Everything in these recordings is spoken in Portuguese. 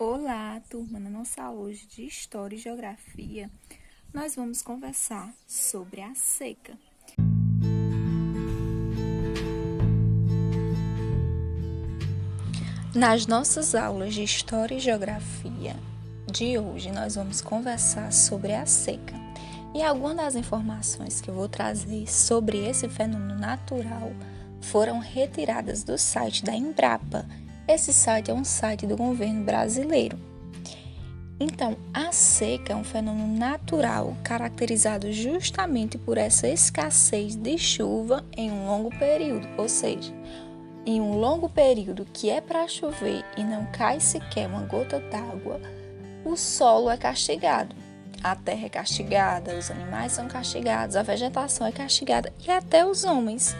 Olá, turma! Na nossa aula hoje de História e Geografia, nós vamos conversar sobre a seca. Nas nossas aulas de História e Geografia de hoje, nós vamos conversar sobre a seca. E algumas das informações que eu vou trazer sobre esse fenômeno natural foram retiradas do site da Embrapa. Esse site é um site do governo brasileiro. Então, a seca é um fenômeno natural caracterizado justamente por essa escassez de chuva em um longo período, ou seja, em um longo período que é para chover e não cai sequer uma gota d'água, o solo é castigado, a terra é castigada, os animais são castigados, a vegetação é castigada e até os homens.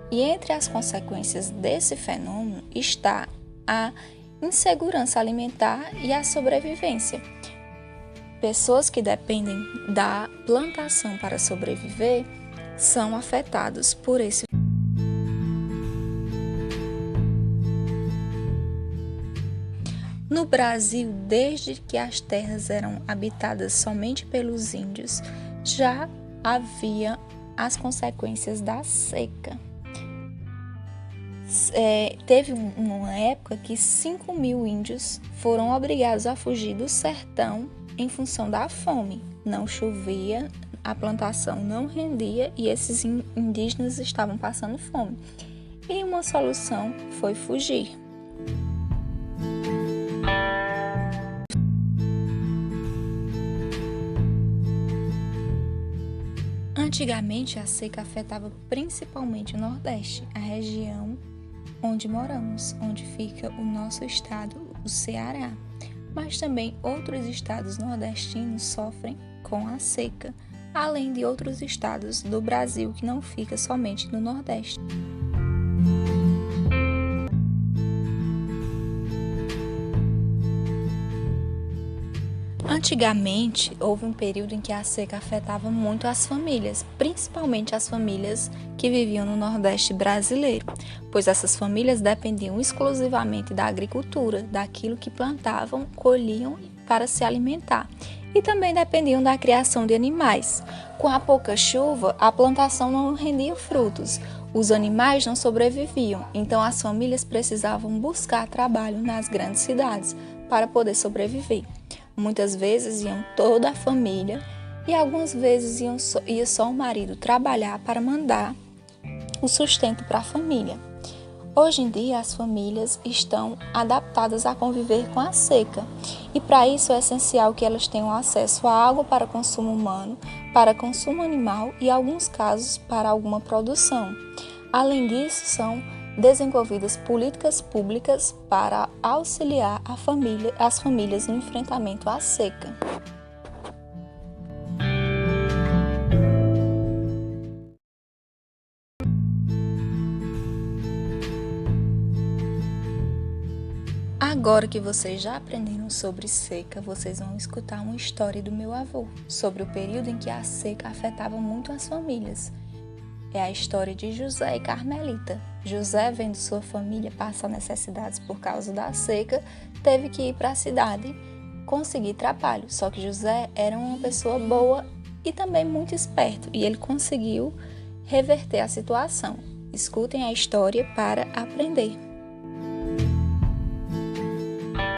E entre as consequências desse fenômeno está a insegurança alimentar e a sobrevivência. Pessoas que dependem da plantação para sobreviver são afetados por esse. No Brasil, desde que as terras eram habitadas somente pelos índios, já havia as consequências da seca. Teve uma época que 5.000 índios foram obrigados a fugir do sertão em função da fome. Não chovia, a plantação não rendia e esses indígenas estavam passando fome. E uma solução foi fugir. Antigamente, a seca afetava principalmente o Nordeste, a região onde moramos, onde fica o nosso estado, o Ceará. Mas também outros estados nordestinos sofrem com a seca, além de outros estados do Brasil que não fica somente no Nordeste. Antigamente, houve um período em que a seca afetava muito as famílias, principalmente as famílias que viviam no Nordeste brasileiro, pois essas famílias dependiam exclusivamente da agricultura, daquilo que plantavam, colhiam para se alimentar, e também dependiam da criação de animais. Com a pouca chuva, a plantação não rendia frutos, os animais não sobreviviam, então as famílias precisavam buscar trabalho nas grandes cidades para poder sobreviver. Muitas vezes iam toda a família e algumas vezes ia só o marido trabalhar para mandar o sustento para a família. Hoje em dia, as famílias estão adaptadas a conviver com a seca e para isso é essencial que elas tenham acesso à água para consumo humano, para consumo animal e, em alguns casos, para alguma produção. Além disso, são desenvolvidas políticas públicas para auxiliar as famílias no enfrentamento à seca. Agora que vocês já aprenderam sobre seca, vocês vão escutar uma história do meu avô, sobre o período em que a seca afetava muito as famílias. É a história de José e Carmelita. José, vendo sua família passar necessidades por causa da seca, teve que ir para a cidade conseguir trabalho. Só que José era uma pessoa boa e também muito esperto, e ele conseguiu reverter a situação. Escutem a história para aprender.